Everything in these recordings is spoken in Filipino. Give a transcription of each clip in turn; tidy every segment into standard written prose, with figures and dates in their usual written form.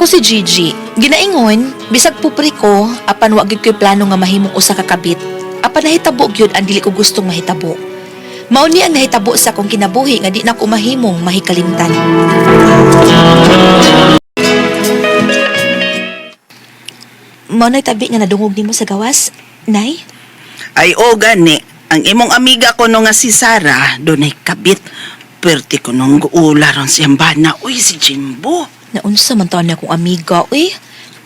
Ako si Gigi. Ginaingon, bisag pupri ko, apan wa gyud ko'y plano nga mahimong usa ka kabit. Apan nahitabo gyud ang dili ko gustong mahitabo. Mao ni ang nahitabo sa akong kinabuhi nga di na ko mahimong mahikalimtan. Mao na'y tabi nga nadungog nimo sa gawas, Nay? Ay o gani, ang imong amiga ko no nga si Sarah, dunay kabit. Perti ko nung guula ron siyang bana. Uy, si Jimbo. Naunsa man taon na akong amiga, uy.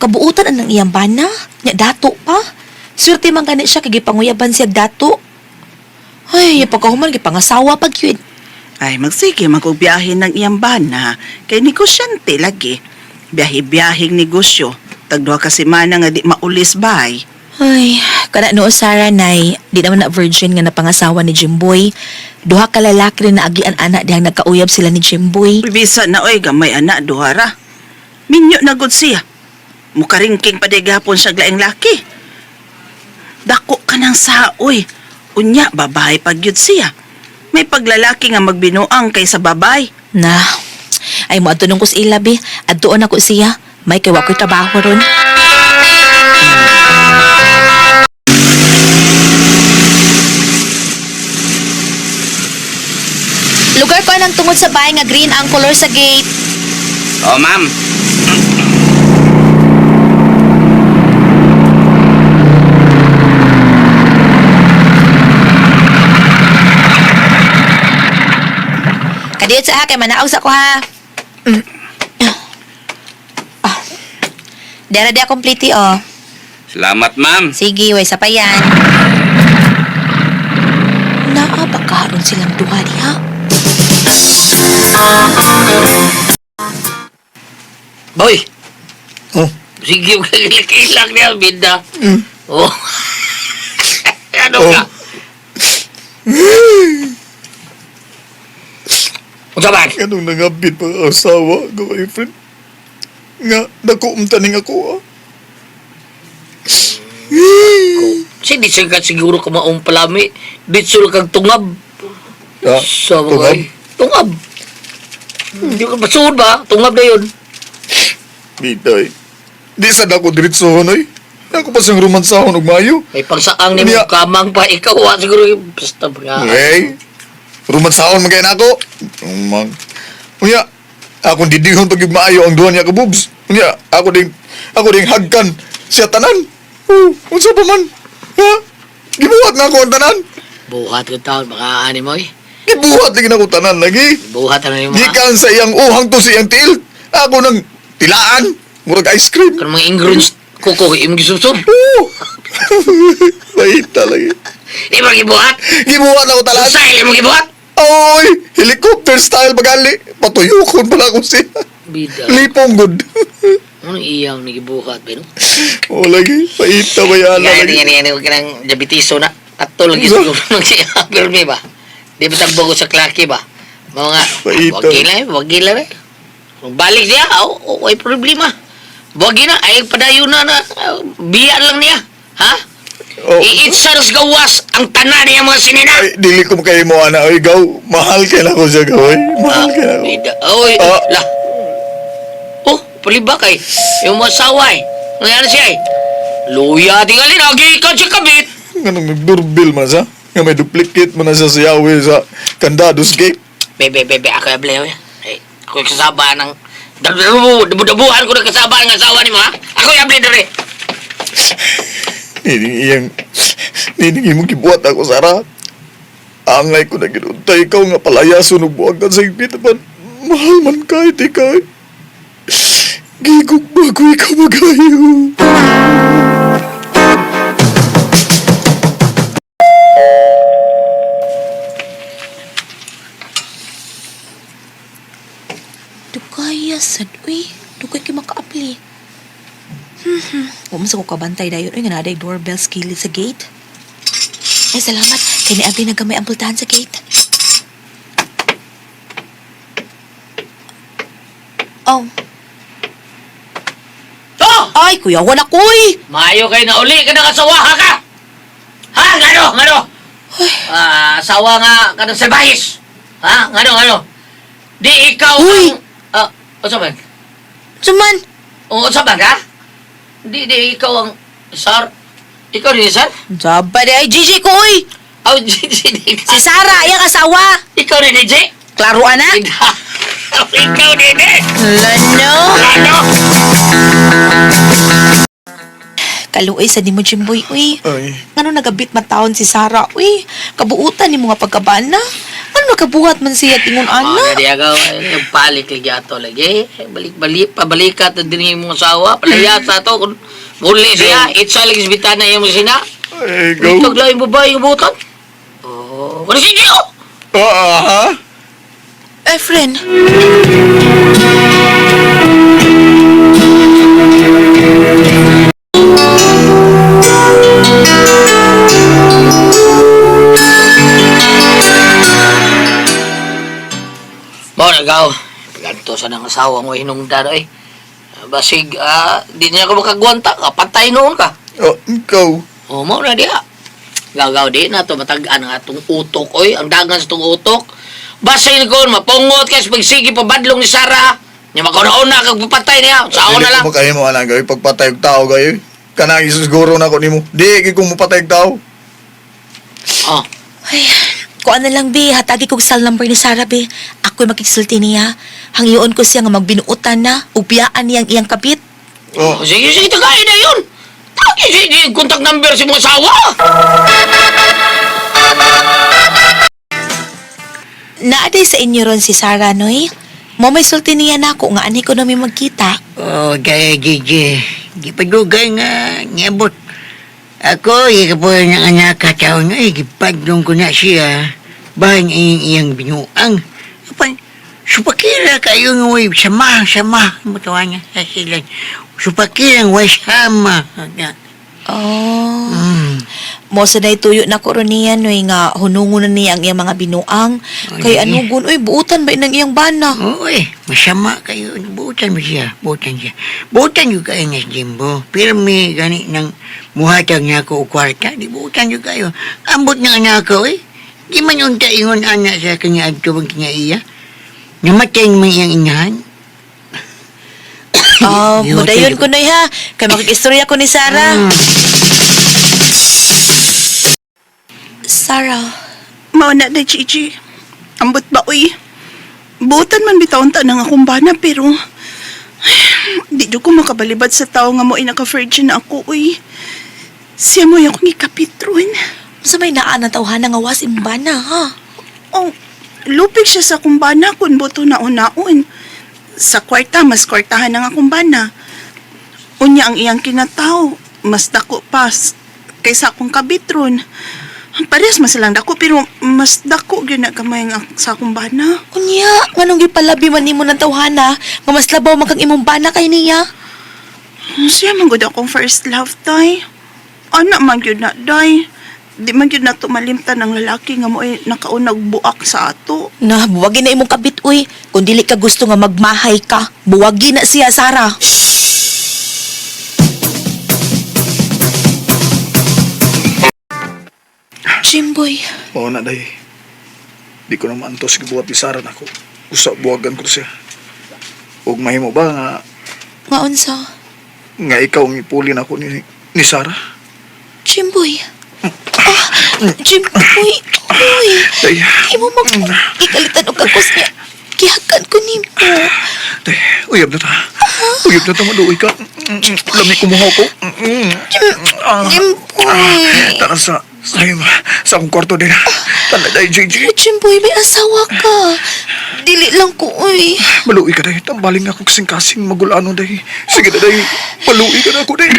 Kabuutan ang iyang bana. Nya dato pa. Swerte man gani siya kay gipanguyaban siya dato. Ay, pagkahuman gipangasawa pag yun. Ay, magsige magbiyahe ng iyang bana. Kay negosyante lagi. Biyahe-biyaheng negosyo. Tagduha ka semana nga di maulis bay. Ay, kana noo Sarah nay, di naman na virgin nga napangasawa ni Jimboy. Duha ka lalaki rin na agian anak dihang nagkauyab sila ni Jimboy. Bisa na oy, gamay anak duhara. Minyo na gud siya. Mukaringking pa gapon siya glaing laki. Dako ka ng saoy. Unya, babae pagyud siya. May paglalaki nga magbinuang kaysa babay. Na, ay mo adunong ko sa ilabi. Adtuon ako siya. May kay wa ko'y trabaho ron. Lugar ko nang tungod sa bahay nga green ang color sa gate. Oh, ma'am. Kadiyot sa kay manaog sa ko ha. Dara dia complete oh. Salamat, ma'am. Sige, way sa payan. Naa ba karon silang duha diha? Boy! Oh. Sige, ilang niya, binda. Oh. Ano ka? Unsa man? Anong nangabit pa ang asawa, girlfriend? Nga, nakuumtaning ako, ah. Di siya ka siguro ka maong palami. Di sila kang tungab. Ah, Sa tungab? mga tungab. Hindi ka basuod ba? Tungab na yun. Bitay. Di sad ako diretsohon, oy. Ako pa siyang romansahon og mayo. May pagsaang ni Niya. mong kamang pa ikaw. Siguro basta ba? Hey, romansahon man kay nako. Mang. Unya, akong didihon pag yung maayo ang duha niya ka boobs. Unya, ako ding hagkan siya tanan. Unsa pa man? Ha? Gibuhat na ako ang tanan. Buhat ko taon. Baka ani mo eh. Gibuhat lagi na ako tanan lagi. Buhat na ni mo. Gikan sa iyang uhang to sa iyang tiil. Ako nang tilaan. Murag ice cream. Kan mga ingredients kuko imong gisusod. Mahita lagi. Di ba gibuhat? Gibuhat na ako talaan. Style mo gibuhat? Oy, helicopter style bagali. Patuyukon pala ko siya. Bida. Lipong good. Anong iyang ni gibuhat ba no? O lagi, mahita ba yan lagi? Yan huwag ka ng diabetiso na. Ato lagi siguro nang siya. Pero may ba? Di ba tagbago sa klaki ba? Mga nga, Paito. wag gila eh. Kung balik siya, ay problema. Wag na, ay padayo na biya lang niya. Ha? Oh. Iitsars gawas ang tanan niya mga sinina. Ay, dili ko kayo mo ana. Oy, gaw, mahal kay na ko siya, gaw. Oy, mahal kay na ko. Oy, Ah. lah. Oh, paliba kay. Yung masawa eh. Ngayon siya eh. Luya, tingalin, agikan siya kabit. Ganong nagdurbil man siya. Nga may duplicate man na siya sa Yahweh sa Candados Gate. Bebe, ako yung blew. Ay, ako yung kasaba ng... Dabuhan ko ng kasaba ng asawa ni mo, ha? Ako yung blew dali. Nining imong gibuhat ako, Sarah. Angay ko na ginuntay ikaw nga palayason ug buwagan sa higpit. Mahal man kahit ikaw. Gigog bago ikaw magayo. Dugaya sad, uy. Dugay kay makaapli. Huwag ko kabantay dayon. Uy, nga na doorbell skillet sa gate. Ay, salamat. Kaya ni Abdi nagamay ang pultahan sa gate. Oh. Oh! Ay, kuya, wala ko, uy. Maayo kayo na uli ka ng asawa, ha ka? Ha? Ngano? Asawa nga ka ng salbahis. Ha? Ngano? Di ikaw Uy! ang... Ano man? Suman, Oo, sa baga? Di, ikaw ang Sar. Ikaw din, Sar? Jaba di ay Gigi ko, uy! Oh, si Si Sarah, iyang asawa! Ikaw din, DJ? Klaro, anak? Ikaw din, eh! Lano? Ano? Kaluoy sa di mo, Jimboy, uy. Ay, Ano nagabit matawon si Sarah, uy? Kabuutan ni mga pagkabana. Ano nakabuhat man siya tingon Ano ana? di agaw, nagpalik lagi ato lagi. Balik, pabalikat na din yung asawa. Palaya sa ato. Kung muli siya, itsa lagi sa bitana yung sina. ay, Ito go. lang yung babae yung butan. Oh, ano si Gio? Ha? Eh, friend. Mo nagaw. Ganto sa nang asawa mo hinungdan eh. Basig, di niya ko makagwanta ka. Patay noon ka. Oh, ikaw. O, mo na diya. Gagaw di na to matagaan ang atong utok, oy. Ang dagan sa itong utok. Basig ko, mapungot ka sa pagsigi pabadlong ni Sarah. Niya makauna kag papatay niya. Sa ako na lang. Dili ko kayo mo, anak, gayo. Pagpatay og tao, gayo. Kanang isusguro na ko nimo. Di, kung mapatay og tao. Oh, Ay, kuan na lang, be. Hatagi kong cell number ni Sarah, be. Ako'y makiksulti niya. Hangyoon ko siya nga magbinuutan na. Ubiyaan niyang iyang kabit. Oh, sige, tagay na yun. Taki, sige, contact number si mga asawa. Naaday sa inyo ron si Sarah, noy? Mo may sulti niya na ako nga ani ko namin magkita. Oh, dahil Gigi, di pa dugay nga niabot. Ako, ikaw ng anak kataon nga, ikipadlong ko na siya. Bahan iyang binuang. Apan, supakira kayo nga, way, sama, matawa niya sa sila. Supakira nga, way, sama. Oh. Hmm. Mo sa day tuyo na ko ron niya, noy, nga hunungon na niya ang iyang mga binuang. Kay Ay. anugon, uy, buutan ba ng iyang bana? Oo, masama kayo. Buutan mo siya. Buutan yung kayo nga si Jimbo. Pero may gani ng muhatag niya ako o kwarta. Di buutan yung kayo. Ambot ng anak ko, eh. Di man yung taingon anak sa kanya at tubang kanya iya. Namatay naman iyang inahan. Oh, Yun, mudayon tayo. ko noy ha. Kay makikistorya ko ni Sarah. Sarah. Mao na da, Gigi. Ambot ba, uy? Buotan man bitawon ta ng akong bana, pero... Di do ko makabalibad sa tao nga mo inaka-virgin na ako, uy. Siya mo yung akong ikapitron. Sa may naan na tawhana nga was imbana, ha? Oh, lupig siya sa kumbana kung buto na unaon. Sa kwarta, mas kwartahan ng akong bana. Unya ang iyang kinataw, mas dako pa kaysa akong kabitron. Parehas mas silang dako, pero mas dako gyud na kamay ang sa akong bana. Unya, nganong gipalabi man nimo ng tawhana, nga mas labaw man kang imong bana kay niya. Siya man gud akong first love, tay. Anak man gyud na, day. Di man gyud na tumalimtan ang lalaki nga mo nakaunag buak sa ato. Na, buwagin na imong kabit, uy. Kung dili ka gusto nga magmahay ka, buwagin na siya, Sarah. Jimboy, Oo na, day. Di ko naman to sige buhat isaran ako. Usa buwagan ko siya. Huwag mahimo ba nga, nga unsa? nga ikaw ang ipulin ako ni Sarah? Jimboy. Jimboy. Uy, Day, imo mag-ikalitan o kakos niya. Kihakan ko nimo. day, uyab na ta. Uyab na ta, maluoy ka. Lami kumuhaw ko. Jimboy. Tara sa akong kwarto din. Tanda, day, Gigi. Jimboy, may asawa ka. Dili lang ko, uy. Maluoy ka, day. Tambaling ako kasing-kasing magulano, day. Sige na, day. Maluoy ka na ako, day.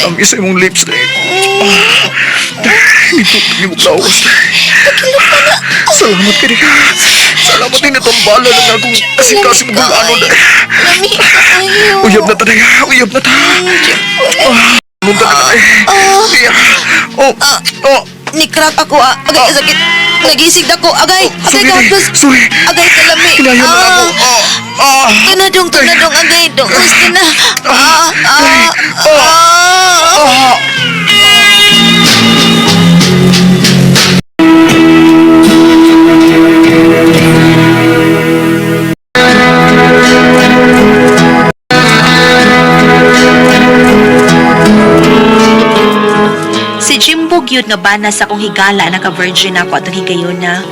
Ang isa mong lips, day. Hindi mo klawas, day. Salamat ka, day. Salamat din itong bala lang akong kasing-kasing magulano, day. Lami, ayaw. Uyab na ta, day. Uyab na ta. Nung talaga, day. Iya. Ni crack ako, agay sakit. Nagisig ako, agay. Agay Sorry, gahapos. sorry. Agay kalami. Kinayan na ako. Tunadong, agay. Dungos ka na. Si Jimbo gyud nga bana sa akong higala naka-virgin ako at higayon na.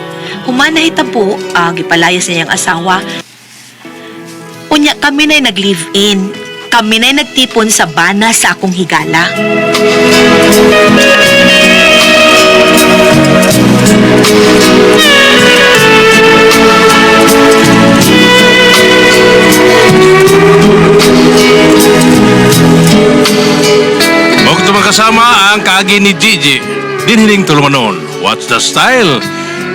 Humana hitabo, gipalayas niya ang asawa. Unya kami na'y nag-live-in. Kami na'y nagtipon sa bana sa akong higala. Huwag makasama ang kaagi ni Gigi. Dinhiling tulumanon. What's the style?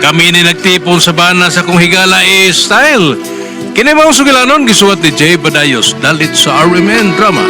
Kami ni nagtipon sa bana sa kung higala style. Kini mga sugilanon gisuwat ni Jay Badayos dalit sa RMN drama.